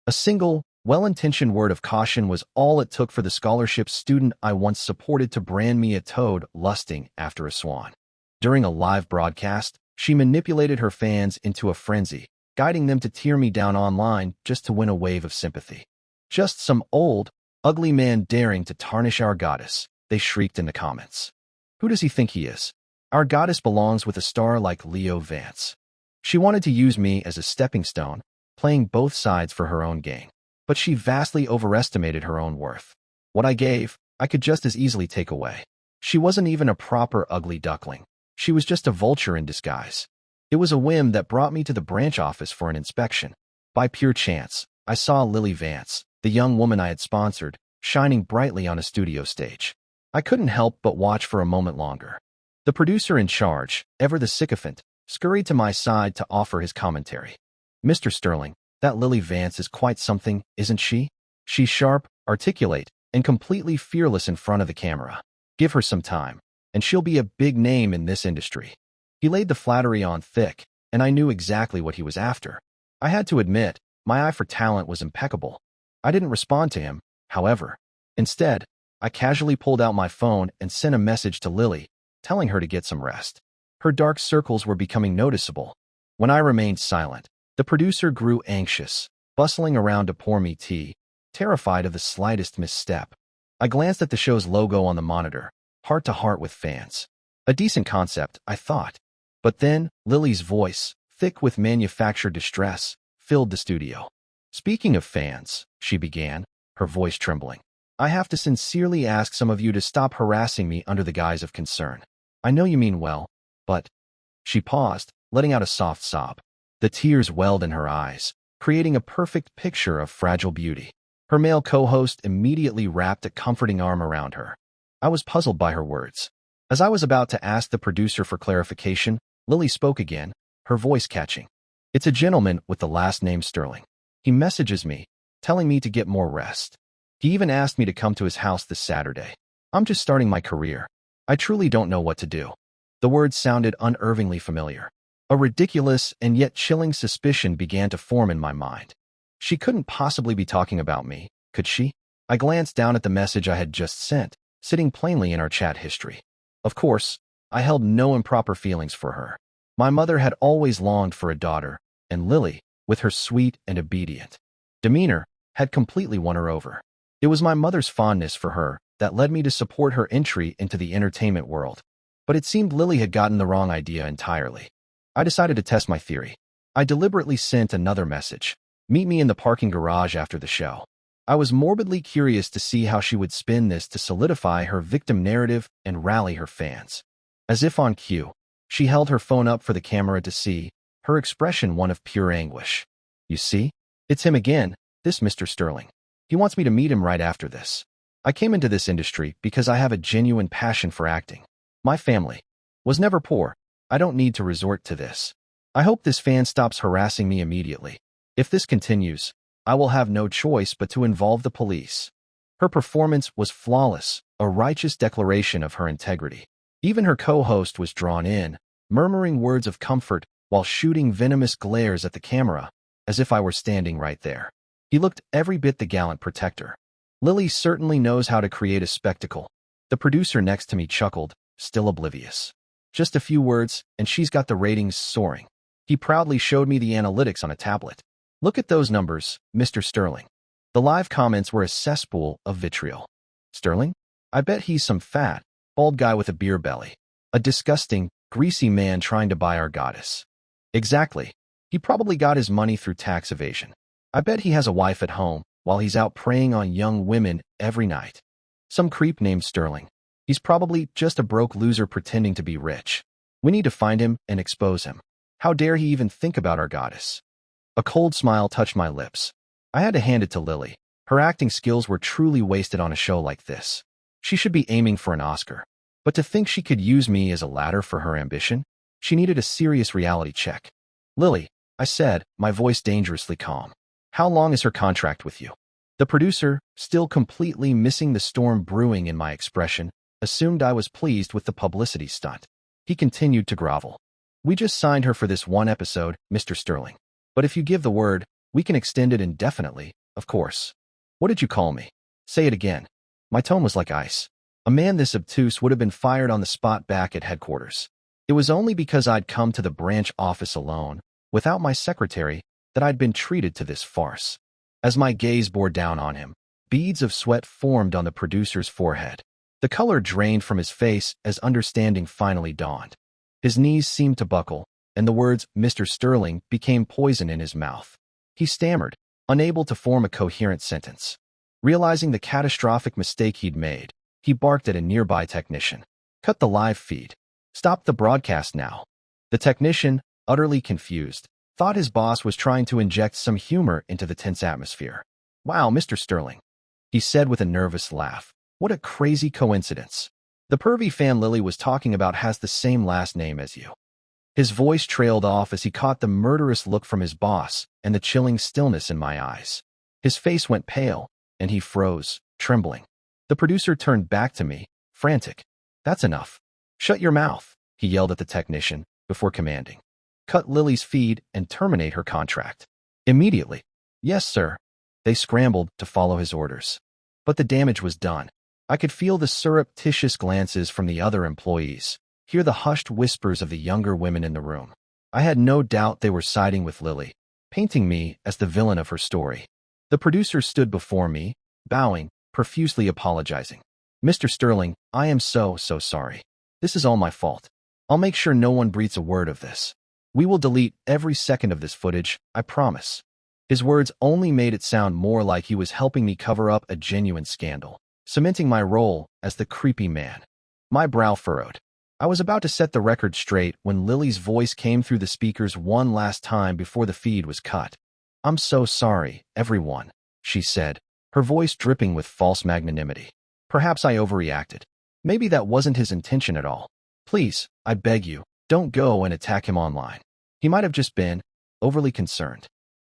A single, well-intentioned word of caution was all it took for the scholarship student I once supported to brand me a toad lusting after a swan. During a live broadcast, she manipulated her fans into a frenzy, guiding them to tear me down online just to win a wave of sympathy. "Just some old, ugly man daring to tarnish our goddess," they shrieked in the comments. "Who does he think he is? Our goddess belongs with a star like Leo Vance." She wanted to use me as a stepping stone, playing both sides for her own gain. But she vastly overestimated her own worth. What I gave, I could just as easily take away. She wasn't even a proper ugly duckling. She was just a vulture in disguise. It was a whim that brought me to the branch office for an inspection. By pure chance, I saw Lily Vance, the young woman I had sponsored, shining brightly on a studio stage. I couldn't help but watch for a moment longer. The producer in charge, ever the sycophant, scurried to my side to offer his commentary. "Mr. Sterling, that Lily Vance is quite something, isn't she? She's sharp, articulate, and completely fearless in front of the camera. Give her some time, and she'll be a big name in this industry." He laid the flattery on thick, and I knew exactly what he was after. I had to admit, my eye for talent was impeccable. I didn't respond to him, however. Instead, I casually pulled out my phone and sent a message to Lily, telling her to get some rest. Her dark circles were becoming noticeable. When I remained silent, the producer grew anxious, bustling around to pour me tea, terrified of the slightest misstep. I glanced at the show's logo on the monitor, heart to heart with fans. A decent concept, I thought. But then, Lily's voice, thick with manufactured distress, filled the studio. "Speaking of fans," she began, her voice trembling, "I have to sincerely ask some of you to stop harassing me under the guise of concern. I know you mean well, but—" She paused, letting out a soft sob. The tears welled in her eyes, creating a perfect picture of fragile beauty. Her male co-host immediately wrapped a comforting arm around her. I was puzzled by her words. As I was about to ask the producer for clarification, Lily spoke again, her voice catching. "It's a gentleman with the last name Sterling. He messages me, telling me to get more rest. He even asked me to come to his house this Saturday. I'm just starting my career. I truly don't know what to do." The words sounded unnervingly familiar. A ridiculous and yet chilling suspicion began to form in my mind. She couldn't possibly be talking about me, could she? I glanced down at the message I had just sent, sitting plainly in our chat history. Of course, I held no improper feelings for her. My mother had always longed for a daughter, and Lily, with her sweet and obedient demeanor, had completely won her over. It was my mother's fondness for her that led me to support her entry into the entertainment world. But it seemed Lily had gotten the wrong idea entirely. I decided to test my theory. I deliberately sent another message. "Meet me in the parking garage after the show." I was morbidly curious to see how she would spin this to solidify her victim narrative and rally her fans. As if on cue, she held her phone up for the camera to see, her expression one of pure anguish. "You see? It's him again, this Mr. Sterling. He wants me to meet him right after this. I came into this industry because I have a genuine passion for acting. My family was never poor. I don't need to resort to this. I hope this fan stops harassing me immediately. If this continues, I will have no choice but to involve the police." Her performance was flawless, a righteous declaration of her integrity. Even her co-host was drawn in, murmuring words of comfort while shooting venomous glares at the camera, as if I were standing right there. He looked every bit the gallant protector. Lily certainly knows how to create a spectacle. The producer next to me chuckled, still oblivious. Just a few words, and she's got the ratings soaring. He proudly showed me the analytics on a tablet. "Look at those numbers, Mr. Sterling." The live comments were a cesspool of vitriol. "Sterling? I bet he's some fat, bald guy with a beer belly. A disgusting, greasy man trying to buy our goddess." "Exactly. He probably got his money through tax evasion. I bet he has a wife at home while he's out preying on young women every night. Some creep named Sterling. He's probably just a broke loser pretending to be rich. We need to find him and expose him. How dare he even think about our goddess?" A cold smile touched my lips. I had to hand it to Lily. Her acting skills were truly wasted on a show like this. She should be aiming for an Oscar. But to think she could use me as a ladder for her ambition? She needed a serious reality check. "Lily," I said, my voice dangerously calm, "how long is her contract with you?" The producer, still completely missing the storm brewing in my expression, assumed I was pleased with the publicity stunt. He continued to grovel. "We just signed her for this one episode, Mr. Sterling. But if you give the word, We can extend it indefinitely, of course. What did you call me? Say it again. My tone was like ice. A man this obtuse would have been fired on the spot back at headquarters. It was only because I'd come to the branch office alone, without my secretary, that I'd been treated to this farce. As my gaze bore down on him, beads of sweat formed on the producer's forehead. The color drained from his face as understanding finally dawned. His knees seemed to buckle, and the words "Mr. Sterling" became poison in his mouth. He stammered, unable to form a coherent sentence. Realizing the catastrophic mistake he'd made, he barked at a nearby technician. "Cut the live feed. Stop the broadcast now." The technician, utterly confused, thought his boss was trying to inject some humor into the tense atmosphere. "Wow, Mr. Sterling," he said with a nervous laugh. "What a crazy coincidence. The pervy fan Lily was talking about has the same last name as you." His voice trailed off as he caught the murderous look from his boss and the chilling stillness in my eyes. His face went pale, and he froze, trembling. The producer turned back to me, frantic. "That's enough. Shut your mouth," he yelled at the technician, before commanding. "Cut Lily's feed and terminate her contract. Immediately." "Yes, sir." They scrambled to follow his orders. But the damage was done. I could feel the surreptitious glances from the other employees, hear the hushed whispers of the younger women in the room. I had no doubt they were siding with Lily, painting me as the villain of her story. The producer stood before me, bowing, profusely apologizing. "Mr. Sterling, I am so sorry. This is all my fault. I'll make sure no one breathes a word of this. We will delete every second of this footage, I promise." His words only made it sound more like he was helping me cover up a genuine scandal, cementing my role as the creepy man. My brow furrowed. I was about to set the record straight when Lily's voice came through the speakers one last time before the feed was cut. "I'm so sorry, everyone," she said, her voice dripping with false magnanimity. "Perhaps I overreacted. Maybe that wasn't his intention at all. Please, I beg you, don't go and attack him online. He might have just been overly concerned."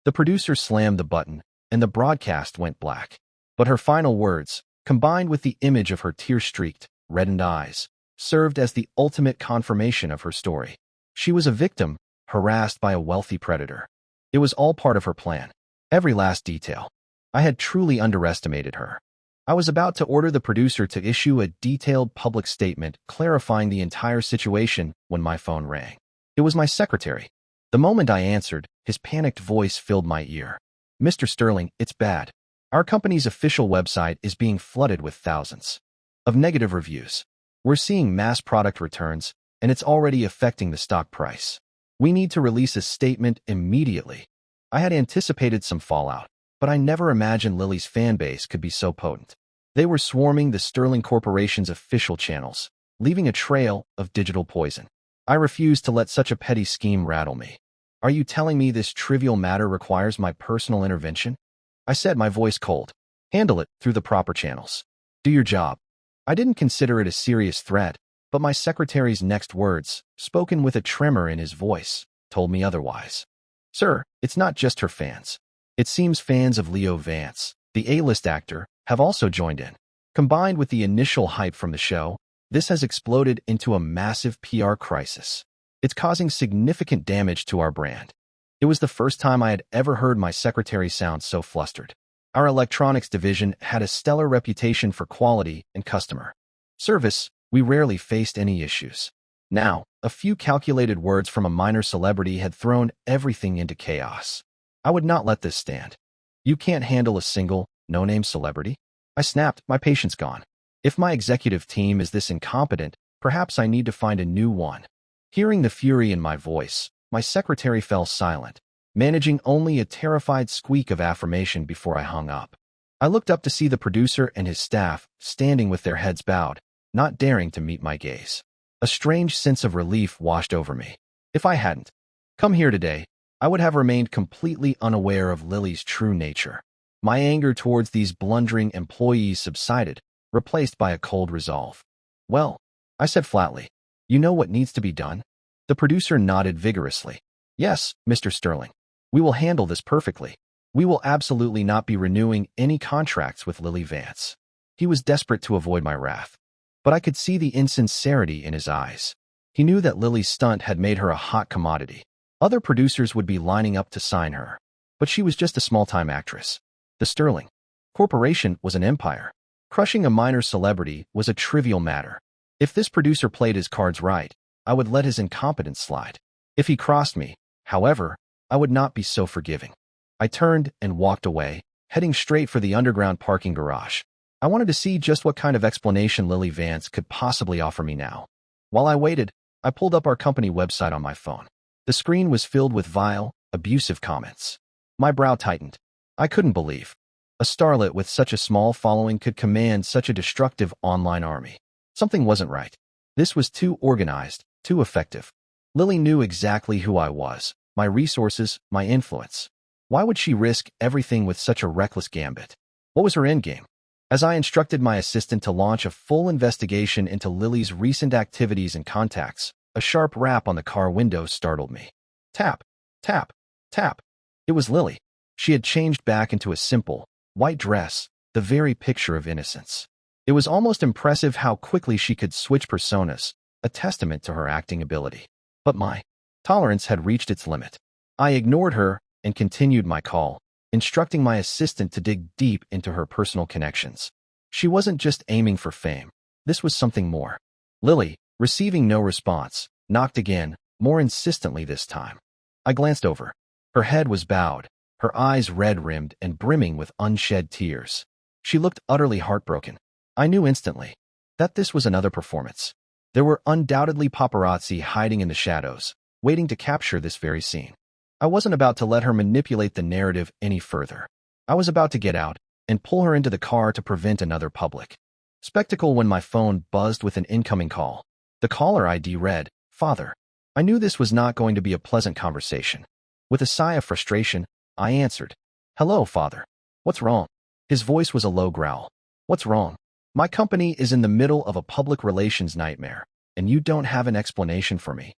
The producer slammed the button, and the broadcast went black. But her final words, combined with the image of her tear-streaked, reddened eyes, served as the ultimate confirmation of her story. She was a victim, harassed by a wealthy predator. It was all part of her plan. Every last detail. I had truly underestimated her. I was about to order the producer to issue a detailed public statement clarifying the entire situation when my phone rang. It was my secretary. The moment I answered, his panicked voice filled my ear. "Mr. Sterling, it's bad. Our company's official website is being flooded with thousands of negative reviews. We're seeing mass product returns, and it's already affecting the stock price. We need to release a statement immediately." I had anticipated some fallout, but I never imagined Lily's fan base could be so potent. They were swarming the Sterling Corporation's official channels, leaving a trail of digital poison. I refused to let such a petty scheme rattle me. "Are you telling me this trivial matter requires my personal intervention?" I said, my voice cold. "Handle it through the proper channels. Do your job." I didn't consider it a serious threat, but my secretary's next words, spoken with a tremor in his voice, told me otherwise. "Sir, it's not just her fans. It seems fans of Leo Vance, the A-list actor, have also joined in. Combined with the initial hype from the show, this has exploded into a massive PR crisis. It's causing significant damage to our brand." It was the first time I had ever heard my secretary sound so flustered. Our electronics division had a stellar reputation for quality and customer service. We rarely faced any issues. Now, a few calculated words from a minor celebrity had thrown everything into chaos. I would not let this stand. "You can't handle a single, no-name celebrity?" I snapped, my patience gone. "If my executive team is this incompetent, perhaps I need to find a new one." Hearing the fury in my voice, my secretary fell silent, managing only a terrified squeak of affirmation before I hung up. I looked up to see the producer and his staff standing with their heads bowed, not daring to meet my gaze. A strange sense of relief washed over me. If I hadn't come here today, I would have remained completely unaware of Lily's true nature. My anger towards these blundering employees subsided, replaced by a cold resolve. "Well," I said flatly, "you know what needs to be done?" The producer nodded vigorously. "Yes, Mr. Sterling. We will handle this perfectly. We will absolutely not be renewing any contracts with Lily Vance." He was desperate to avoid my wrath, but I could see the insincerity in his eyes. He knew that Lily's stunt had made her a hot commodity. Other producers would be lining up to sign her. But she was just a small-time actress. The Sterling Corporation was an empire. Crushing a minor celebrity was a trivial matter. If this producer played his cards right, I would let his incompetence slide. If he crossed me, however, I would not be so forgiving. I turned and walked away, heading straight for the underground parking garage. I wanted to see just what kind of explanation Lily Vance could possibly offer me now. While I waited, I pulled up our company website on my phone. The screen was filled with vile, abusive comments. My brow tightened. I couldn't believe a starlet with such a small following could command such a destructive online army. Something wasn't right. This was too organized, too effective. Lily knew exactly who I was, my resources, my influence. Why would she risk everything with such a reckless gambit? What was her endgame? As I instructed my assistant to launch a full investigation into Lily's recent activities and contacts, a sharp rap on the car window startled me. Tap, tap, tap. It was Lily. She had changed back into a simple, white dress, the very picture of innocence. It was almost impressive how quickly she could switch personas, a testament to her acting ability. But my tolerance had reached its limit. I ignored her and continued my call, instructing my assistant to dig deep into her personal connections. She wasn't just aiming for fame. This was something more. Lily, receiving no response, knocked again, more insistently this time. I glanced over. Her head was bowed, her eyes red-rimmed and brimming with unshed tears. She looked utterly heartbroken. I knew instantly that this was another performance. There were undoubtedly paparazzi hiding in the shadows, waiting to capture this very scene. I wasn't about to let her manipulate the narrative any further. I was about to get out and pull her into the car to prevent another public spectacle when my phone buzzed with an incoming call. The caller ID read, "Father." I knew this was not going to be a pleasant conversation. With a sigh of frustration, I answered, "Hello, Father. What's wrong?" His voice was a low growl. "What's wrong? My company is in the middle of a public relations nightmare, and you don't have an explanation for me."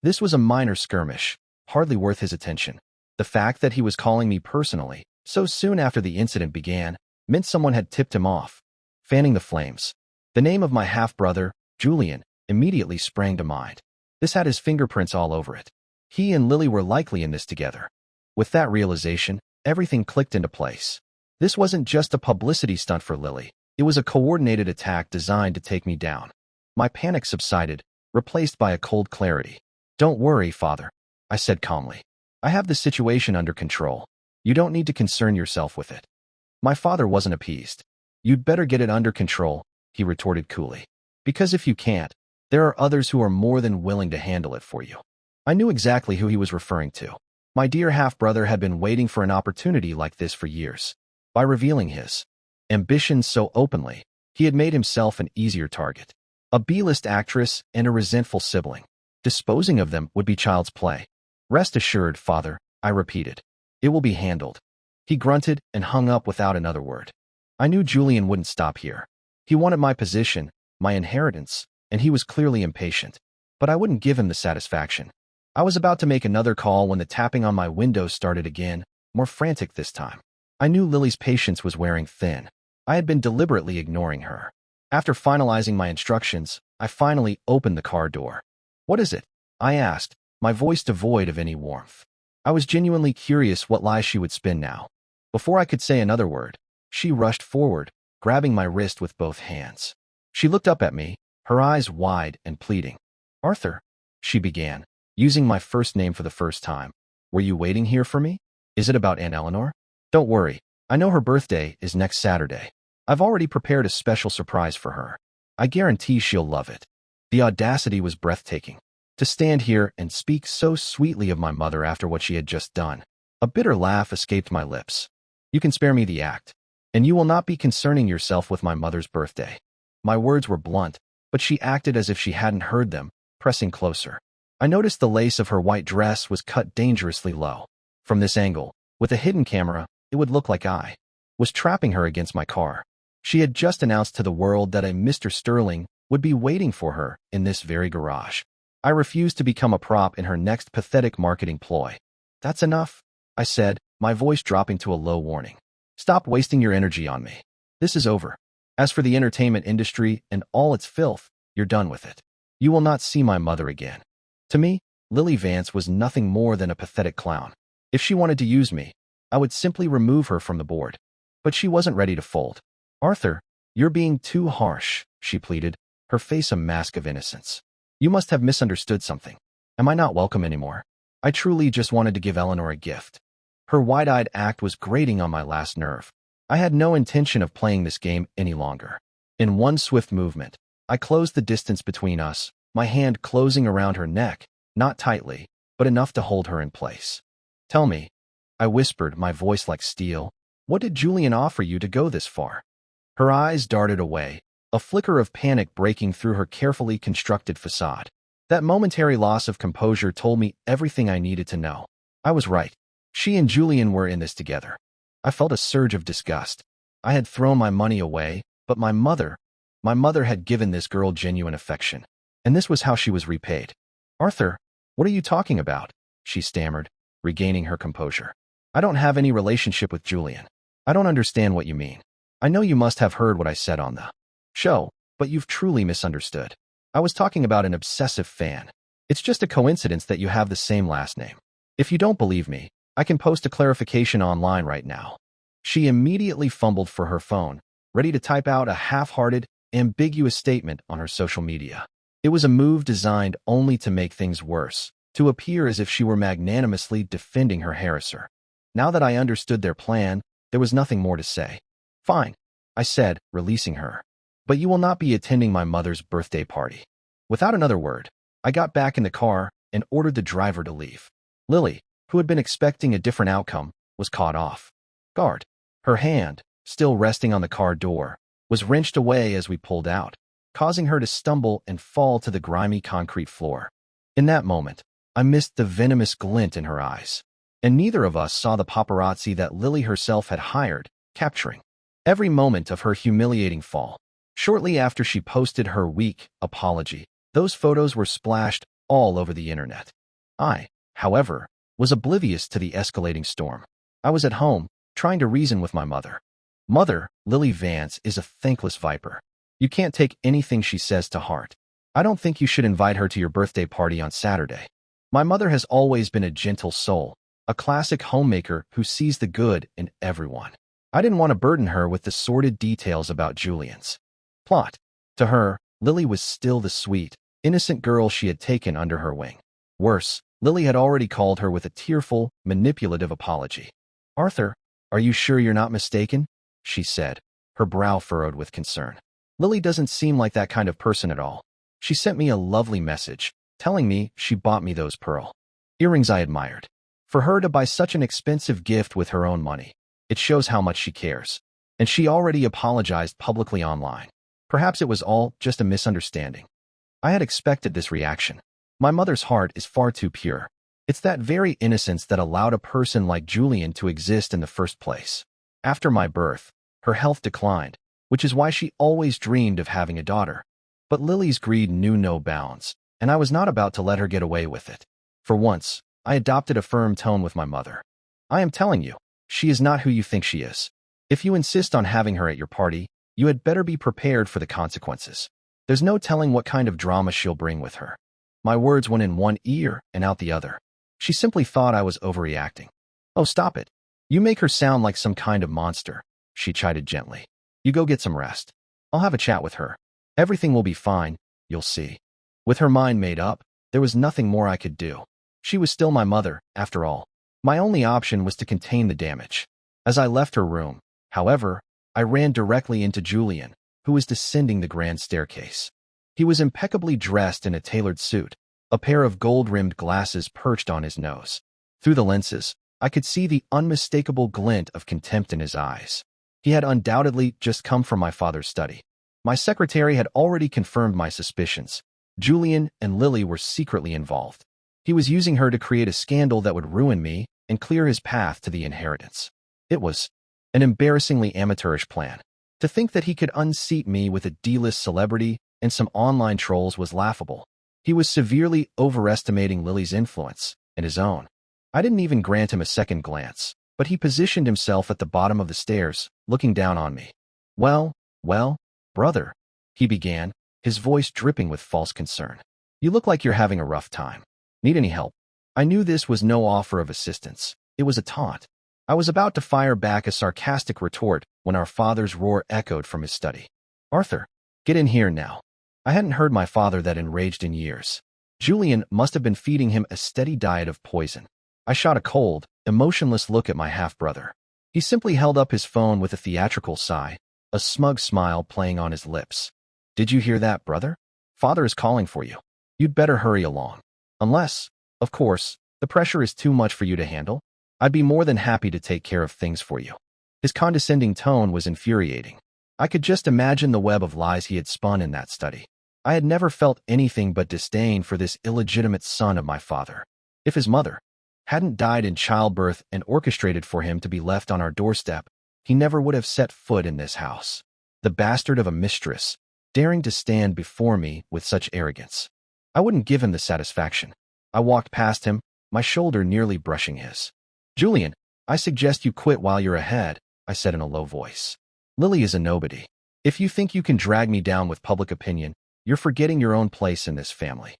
This was a minor skirmish, hardly worth his attention. The fact that he was calling me personally, so soon after the incident began, meant someone had tipped him off. Fanning the flames. The name of my half-brother, Julian, immediately sprang to mind. This had his fingerprints all over it. He and Lily were likely in this together. With that realization, everything clicked into place. This wasn't just a publicity stunt for Lily. It was a coordinated attack designed to take me down. My panic subsided, replaced by a cold clarity. "Don't worry, Father," I said calmly. "I have the situation under control. You don't need to concern yourself with it." My father wasn't appeased. "You'd better get it under control," he retorted coolly. "Because if you can't, there are others who are more than willing to handle it for you." I knew exactly who he was referring to. My dear half-brother had been waiting for an opportunity like this for years. By revealing his ambitions so openly, he had made himself an easier target. A B-list actress and a resentful sibling. Disposing of them would be child's play. "Rest assured, Father," I repeated. "It will be handled." He grunted and hung up without another word. I knew Julian wouldn't stop here. He wanted my position, my inheritance, and he was clearly impatient. But I wouldn't give him the satisfaction. I was about to make another call when the tapping on my window started again, more frantic this time. I knew Lily's patience was wearing thin. I had been deliberately ignoring her. After finalizing my instructions, I finally opened the car door. "What is it?" I asked, my voice devoid of any warmth. I was genuinely curious what lie she would spin now. Before I could say another word, she rushed forward, grabbing my wrist with both hands. She looked up at me, her eyes wide and pleading. "Arthur," she began, using my first name for the first time. "Were you waiting here for me? Is it about Aunt Eleanor? Don't worry, I know her birthday is next Saturday. I've already prepared a special surprise for her. I guarantee she'll love it." The audacity was breathtaking. To stand here and speak so sweetly of my mother after what she had just done. A bitter laugh escaped my lips. "You can spare me the act, and you will not be concerning yourself with my mother's birthday." My words were blunt, but she acted as if she hadn't heard them, pressing closer. I noticed the lace of her white dress was cut dangerously low. From this angle, with a hidden camera, it would look like I was trapping her against my car. She had just announced to the world that a Mr. Sterling would be waiting for her in this very garage. I refused to become a prop in her next pathetic marketing ploy. "That's enough," I said, my voice dropping to a low warning. "Stop wasting your energy on me. This is over. As for the entertainment industry and all its filth, you're done with it. You will not see my mother again." To me, Lily Vance was nothing more than a pathetic clown. If she wanted to use me, I would simply remove her from the board. But she wasn't ready to fold. "Arthur, you're being too harsh," she pleaded, her face a mask of innocence. "You must have misunderstood something. Am I not welcome anymore? I truly just wanted to give Eleanor a gift." Her wide-eyed act was grating on my last nerve. I had no intention of playing this game any longer. In one swift movement, I closed the distance between us, my hand closing around her neck, not tightly, but enough to hold her in place. "Tell me," I whispered, my voice like steel, "what did Julian offer you to go this far?" Her eyes darted away, a flicker of panic breaking through her carefully constructed facade. That momentary loss of composure told me everything I needed to know. I was right. She and Julian were in this together. I felt a surge of disgust. I had thrown my money away, but my mother had given this girl genuine affection. And this was how she was repaid. "Arthur, what are you talking about?" she stammered, regaining her composure. "I don't have any relationship with Julian. I don't understand what you mean. I know you must have heard what I said on the show, but you've truly misunderstood. I was talking about an obsessive fan. It's just a coincidence that you have the same last name. If you don't believe me, I can post a clarification online right now." She immediately fumbled for her phone, ready to type out a half-hearted, ambiguous statement on her social media. It was a move designed only to make things worse, to appear as if she were magnanimously defending her harasser. Now that I understood their plan, there was nothing more to say. "Fine," I said, releasing her. "But you will not be attending my mother's birthday party." Without another word, I got back in the car and ordered the driver to leave. Lily, who had been expecting a different outcome, was caught off guard. Her hand, still resting on the car door, was wrenched away as we pulled out, causing her to stumble and fall to the grimy concrete floor. In that moment, I missed the venomous glint in her eyes, and neither of us saw the paparazzi that Lily herself had hired, capturing every moment of her humiliating fall. Shortly after she posted her weak apology, those photos were splashed all over the internet. I, however, was oblivious to the escalating storm. I was at home, trying to reason with my mother. "Mother, Lily Vance is a thankless viper. You can't take anything she says to heart. I don't think you should invite her to your birthday party on Saturday." My mother has always been a gentle soul, a classic homemaker who sees the good in everyone. I didn't want to burden her with the sordid details about Julian's plot. To her, Lily was still the sweet, innocent girl she had taken under her wing. Worse, Lily had already called her with a tearful, manipulative apology. "Arthur, are you sure you're not mistaken?" she said, her brow furrowed with concern. "Lily doesn't seem like that kind of person at all. She sent me a lovely message, telling me she bought me those pearl earrings I admired. For her to buy such an expensive gift with her own money, it shows how much she cares. And she already apologized publicly online. Perhaps it was all just a misunderstanding." I had expected this reaction. My mother's heart is far too pure. It's that very innocence that allowed a person like Julian to exist in the first place. After my birth, her health declined, which is why she always dreamed of having a daughter. But Lily's greed knew no bounds, and I was not about to let her get away with it. For once, I adopted a firm tone with my mother. "I am telling you, she is not who you think she is. If you insist on having her at your party, you had better be prepared for the consequences. There's no telling what kind of drama she'll bring with her." My words went in one ear and out the other. She simply thought I was overreacting. "Oh, stop it. You make her sound like some kind of monster," she chided gently. "You go get some rest. I'll have a chat with her. Everything will be fine, you'll see." With her mind made up, there was nothing more I could do. She was still my mother, after all. My only option was to contain the damage. As I left her room, however, I ran directly into Julian, who was descending the grand staircase. He was impeccably dressed in a tailored suit, a pair of gold-rimmed glasses perched on his nose. Through the lenses, I could see the unmistakable glint of contempt in his eyes. He had undoubtedly just come from my father's study. My secretary had already confirmed my suspicions. Julian and Lily were secretly involved. He was using her to create a scandal that would ruin me and clear his path to the inheritance. It was an embarrassingly amateurish plan. To think that he could unseat me with a D-list celebrity and some online trolls was laughable. He was severely overestimating Lily's influence and his own. I didn't even grant him a second glance, but he positioned himself at the bottom of the stairs, looking down on me. Well, brother," he began, his voice dripping with false concern. "You look like you're having a rough time. Need any help?" I knew this was no offer of assistance. It was a taunt. I was about to fire back a sarcastic retort when our father's roar echoed from his study. "Arthur, get in here now." I hadn't heard my father that enraged in years. Julian must have been feeding him a steady diet of poison. I shot a cold, emotionless look at my half-brother. He simply held up his phone with a theatrical sigh, a smug smile playing on his lips. "Did you hear that, brother? Father is calling for you. You'd better hurry along. Unless, of course, the pressure is too much for you to handle. I'd be more than happy to take care of things for you." His condescending tone was infuriating. I could just imagine the web of lies he had spun in that study. I had never felt anything but disdain for this illegitimate son of my father. If his mother hadn't died in childbirth and orchestrated for him to be left on our doorstep, he never would have set foot in this house. The bastard of a mistress, daring to stand before me with such arrogance. I wouldn't give him the satisfaction. I walked past him, my shoulder nearly brushing his. "Julian, I suggest you quit while you're ahead," I said in a low voice. "Lily is a nobody. If you think you can drag me down with public opinion, you're forgetting your own place in this family."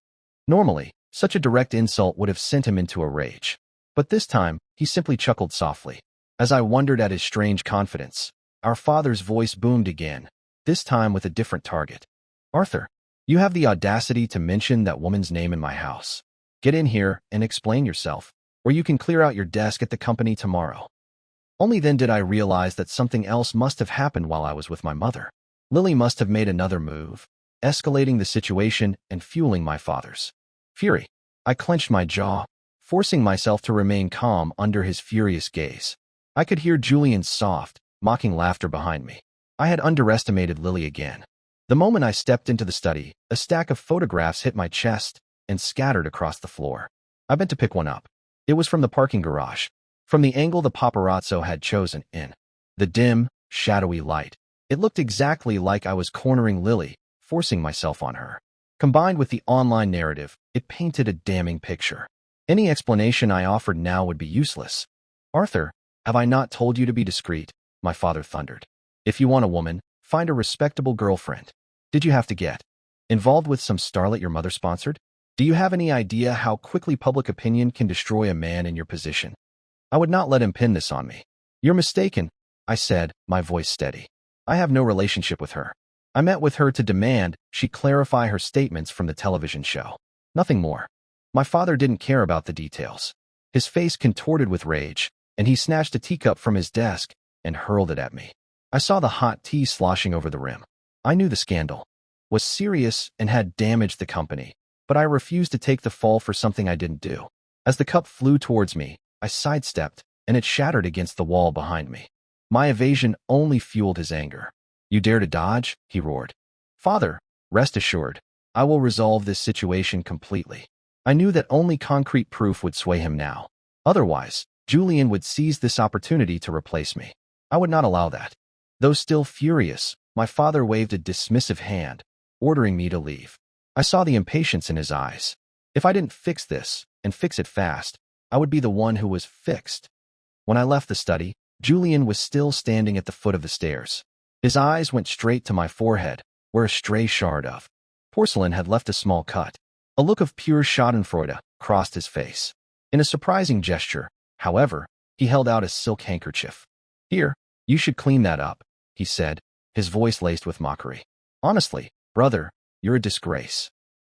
Normally, such a direct insult would have sent him into a rage. But this time, he simply chuckled softly. As I wondered at his strange confidence, our father's voice boomed again, this time with a different target. "Arthur, you have the audacity to mention that woman's name in my house. Get in here and explain yourself, or you can clear out your desk at the company tomorrow." Only then did I realize that something else must have happened while I was with my mother. Lily must have made another move, escalating the situation and fueling my father's fury. I clenched my jaw, forcing myself to remain calm under his furious gaze. I could hear Julian's soft, mocking laughter behind me. I had underestimated Lily again. The moment I stepped into the study, a stack of photographs hit my chest and scattered across the floor. I bent to pick one up. It was from the parking garage, from the angle the paparazzo had chosen in the dim, shadowy light. It looked exactly like I was cornering Lily, forcing myself on her. Combined with the online narrative, it painted a damning picture. Any explanation I offered now would be useless. "Arthur, have I not told you to be discreet?" my father thundered. "If you want a woman, find a respectable girlfriend. Did you have to get involved with some starlet your mother sponsored? Do you have any idea how quickly public opinion can destroy a man in your position?" I would not let him pin this on me. "You're mistaken," I said, my voice steady. "I have no relationship with her. I met with her to demand she clarify her statements from the television show. Nothing more." My father didn't care about the details. His face contorted with rage, and he snatched a teacup from his desk and hurled it at me. I saw the hot tea sloshing over the rim. I knew the scandal was serious and had damaged the company, but I refused to take the fall for something I didn't do. As the cup flew towards me, I sidestepped, and it shattered against the wall behind me. My evasion only fueled his anger. "You dare to dodge?" he roared. "Father, rest assured, I will resolve this situation completely." I knew that only concrete proof would sway him now. Otherwise, Julian would seize this opportunity to replace me. I would not allow that. Though still furious, my father waved a dismissive hand, ordering me to leave. I saw the impatience in his eyes. If I didn't fix this, and fix it fast, I would be the one who was fixed. When I left the study, Julian was still standing at the foot of the stairs. His eyes went straight to my forehead, where a stray shard of porcelain had left a small cut. A look of pure schadenfreude crossed his face. In a surprising gesture, however, he held out a silk handkerchief. "Here, you should clean that up," he said, his voice laced with mockery. "Honestly, brother, you're a disgrace."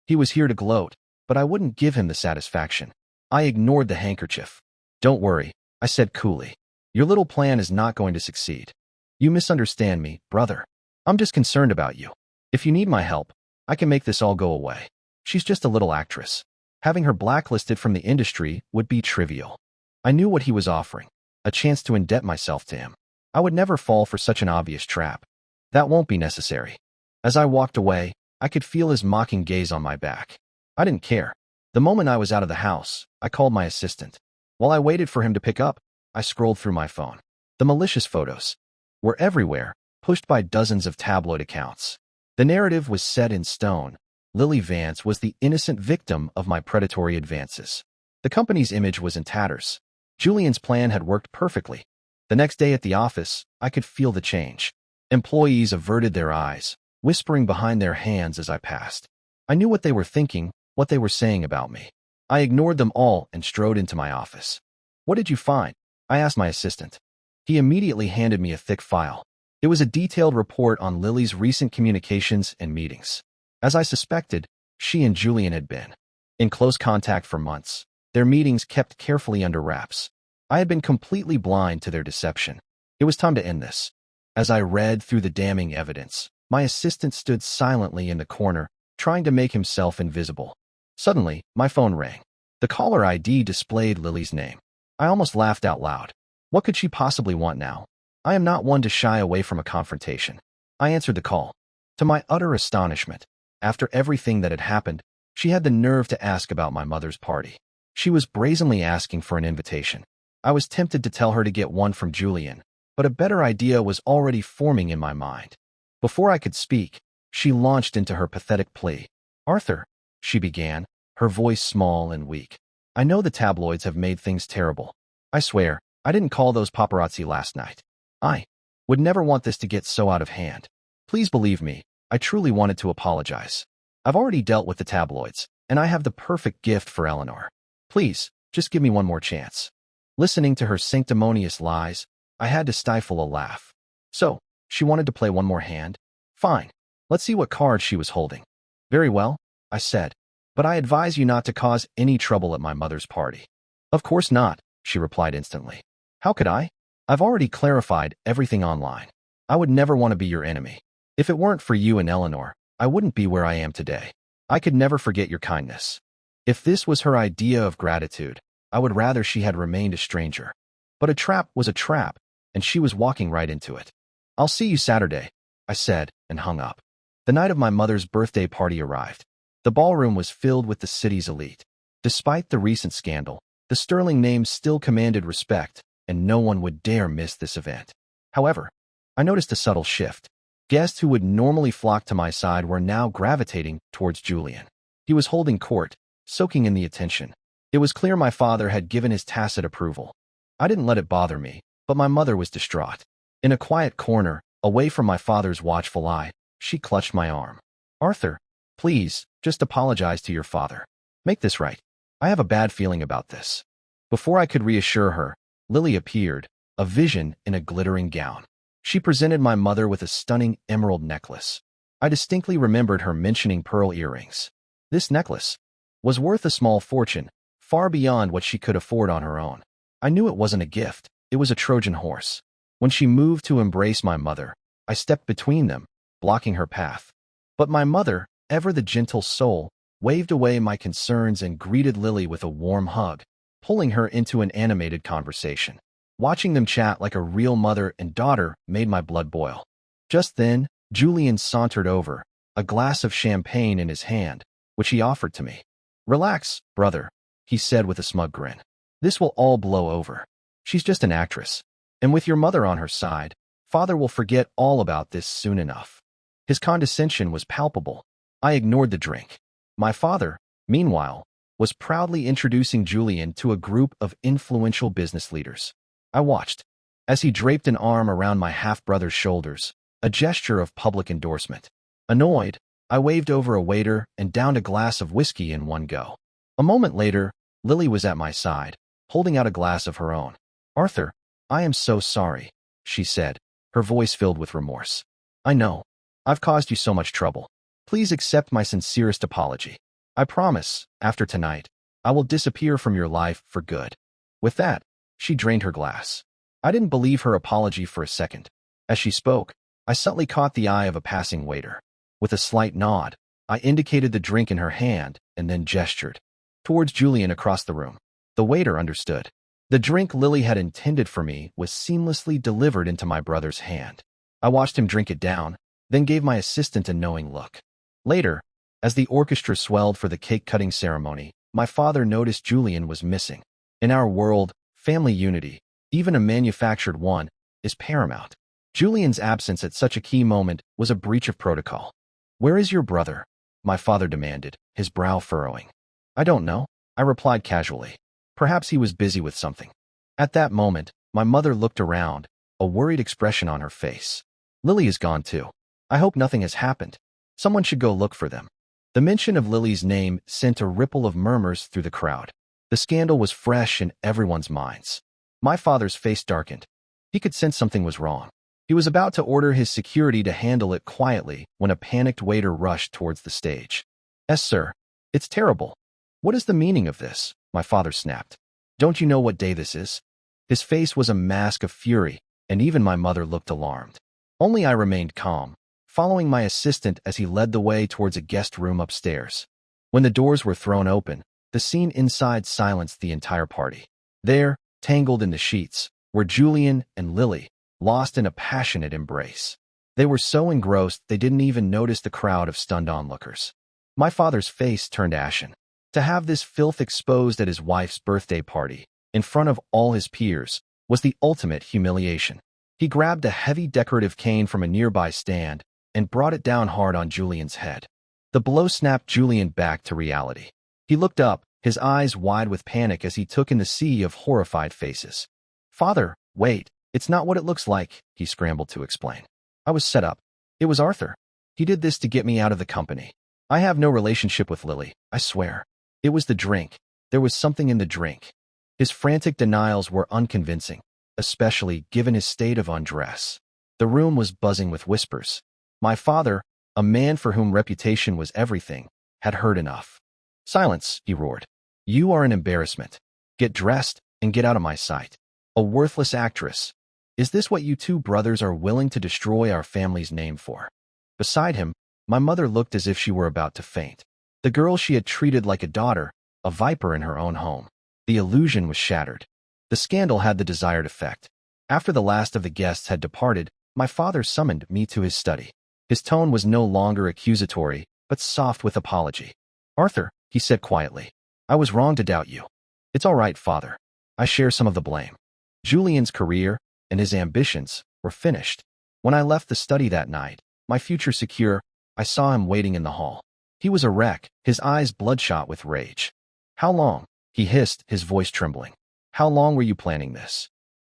He was here to gloat, but I wouldn't give him the satisfaction. I ignored the handkerchief. "Don't worry," I said coolly. "Your little plan is not going to succeed. You misunderstand me, brother. I'm just concerned about you. If you need my help, I can make this all go away. She's just a little actress. Having her blacklisted from the industry would be trivial." I knew what he was offering, a chance to indebt myself to him. I would never fall for such an obvious trap. "That won't be necessary." As I walked away, I could feel his mocking gaze on my back. I didn't care. The moment I was out of the house, I called my assistant. While I waited for him to pick up, I scrolled through my phone. The malicious photos were everywhere, pushed by dozens of tabloid accounts. The narrative was set in stone. Leo Vance was the innocent victim of my predatory advances. The company's image was in tatters. Julian's plan had worked perfectly. The next day at the office, I could feel the change. Employees averted their eyes, whispering behind their hands as I passed. I knew what they were thinking, what they were saying about me. I ignored them all and strode into my office. "What did you find?" I asked my assistant. He immediately handed me a thick file. It was a detailed report on Lily's recent communications and meetings. As I suspected, she and Julian had been in close contact for months, their meetings kept carefully under wraps. I had been completely blind to their deception. It was time to end this. As I read through the damning evidence, my assistant stood silently in the corner, trying to make himself invisible. Suddenly, my phone rang. The caller ID displayed Lily's name. I almost laughed out loud. What could she possibly want now? I am not one to shy away from a confrontation. I answered the call. To my utter astonishment, after everything that had happened, she had the nerve to ask about my mother's party. She was brazenly asking for an invitation. I was tempted to tell her to get one from Julian, but a better idea was already forming in my mind. Before I could speak, she launched into her pathetic plea. "Arthur," she began, her voice small and weak. "I know the tabloids have made things terrible. I swear, I didn't call those paparazzi last night. I would never want this to get so out of hand. Please believe me, I truly wanted to apologize. I've already dealt with the tabloids, and I have the perfect gift for Eleanor. Please, just give me one more chance." Listening to her sanctimonious lies, I had to stifle a laugh. So, she wanted to play one more hand? Fine. Let's see what card she was holding. "Very well," I said, "but I advise you not to cause any trouble at my mother's party." "Of course not," she replied instantly. "How could I? I've already clarified everything online. I would never want to be your enemy. If it weren't for you and Eleanor, I wouldn't be where I am today. I could never forget your kindness." If this was her idea of gratitude, I would rather she had remained a stranger. But a trap was a trap, and she was walking right into it. "I'll see you Saturday," I said, and hung up. The night of my mother's birthday party arrived. The ballroom was filled with the city's elite. Despite the recent scandal, the sterling name still commanded respect, and no one would dare miss this event. However, I noticed a subtle shift. Guests who would normally flock to my side were now gravitating towards Julian. He was holding court, soaking in the attention. It was clear my father had given his tacit approval. I didn't let it bother me, but my mother was distraught. In a quiet corner, away from my father's watchful eye, she clutched my arm. "Arthur, please, just apologize to your father. Make this right. I have a bad feeling about this." Before I could reassure her, Lily appeared, a vision in a glittering gown. She presented my mother with a stunning emerald necklace. I distinctly remembered her mentioning pearl earrings. This necklace was worth a small fortune, far beyond what she could afford on her own. I knew it wasn't a gift, it was a Trojan horse. When she moved to embrace my mother, I stepped between them, blocking her path. But my mother, ever the gentle soul, waved away my concerns and greeted Lily with a warm hug, pulling her into an animated conversation. Watching them chat like a real mother and daughter made my blood boil. Just then, Julian sauntered over, a glass of champagne in his hand, which he offered to me. "Relax, brother," he said with a smug grin. "This will all blow over. She's just an actress. And with your mother on her side, father will forget all about this soon enough." His condescension was palpable. I ignored the drink. My father, meanwhile, was proudly introducing Julian to a group of influential business leaders. I watched as he draped an arm around my half-brother's shoulders, a gesture of public endorsement. Annoyed, I waved over a waiter and downed a glass of whiskey in one go. A moment later, Lily was at my side, holding out a glass of her own. "Arthur, I am so sorry," she said, her voice filled with remorse. "I know. I've caused you so much trouble. Please accept my sincerest apology. I promise, after tonight, I will disappear from your life for good." With that, she drained her glass. I didn't believe her apology for a second. As she spoke, I subtly caught the eye of a passing waiter. With a slight nod, I indicated the drink in her hand and then gestured towards Julian across the room. The waiter understood. The drink Lily had intended for me was seamlessly delivered into my brother's hand. I watched him drink it down, then gave my assistant a knowing look. Later, as the orchestra swelled for the cake-cutting ceremony, my father noticed Julian was missing. In our world, family unity, even a manufactured one, is paramount. Julian's absence at such a key moment was a breach of protocol. "Where is your brother?" my father demanded, his brow furrowing. "I don't know," I replied casually. "Perhaps he was busy with something." At that moment, my mother looked around, a worried expression on her face. "Lily is gone too. I hope nothing has happened. Someone should go look for them." The mention of Lily's name sent a ripple of murmurs through the crowd. The scandal was fresh in everyone's minds. My father's face darkened. He could sense something was wrong. He was about to order his security to handle it quietly when a panicked waiter rushed towards the stage. "Yes, sir. It's terrible." "What is the meaning of this?" my father snapped. "Don't you know what day this is?" His face was a mask of fury, and even my mother looked alarmed. Only I remained calm, following my assistant as he led the way towards a guest room upstairs. When the doors were thrown open, the scene inside silenced the entire party. There, tangled in the sheets, were Julian and Lily, lost in a passionate embrace. They were so engrossed they didn't even notice the crowd of stunned onlookers. My father's face turned ashen. To have this filth exposed at his wife's birthday party, in front of all his peers, was the ultimate humiliation. He grabbed a heavy decorative cane from a nearby stand and brought it down hard on Julian's head. The blow snapped Julian back to reality. He looked up, his eyes wide with panic as he took in the sea of horrified faces. "Father, wait, it's not what it looks like," he scrambled to explain. "I was set up. It was Arthur. He did this to get me out of the company. I have no relationship with Lily, I swear. It was the drink. There was something in the drink." His frantic denials were unconvincing, especially given his state of undress. The room was buzzing with whispers. My father, a man for whom reputation was everything, had heard enough. "Silence," he roared. "You are an embarrassment. Get dressed and get out of my sight. A worthless actress. Is this what you two brothers are willing to destroy our family's name for?" Beside him, my mother looked as if she were about to faint. The girl she had treated like a daughter, a viper in her own home. The illusion was shattered. The scandal had the desired effect. After the last of the guests had departed, my father summoned me to his study. His tone was no longer accusatory, but soft with apology. "Arthur," he said quietly, "I was wrong to doubt you. It's all right, father. I share some of the blame. Julian's career and his ambitions were finished. When I left the study that night, my future secure, I saw him waiting in the hall. He was a wreck, his eyes bloodshot with rage. How long?" he hissed, his voice trembling. "How long were you planning this?"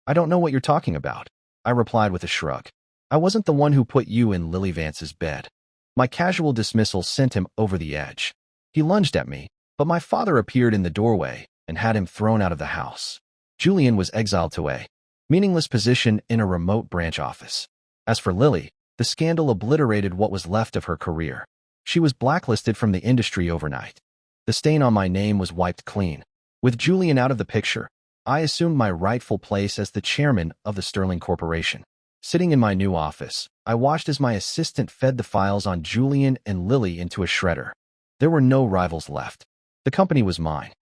"I don't know what you're talking about," I replied with a shrug. "I wasn't the one who put you in Lily Vance's bed." My casual dismissal sent him over the edge. He lunged at me, but my father appeared in the doorway and had him thrown out of the house. Julian was exiled to a meaningless position in a remote branch office. As for Lily, the scandal obliterated what was left of her career. She was blacklisted from the industry overnight. The stain on my name was wiped clean. With Julian out of the picture, I assumed my rightful place as the chairman of the Sterling Corporation. Sitting in my new office, I watched as my assistant fed the files on Julian and Lily into a shredder. There were no rivals left. The company was mine.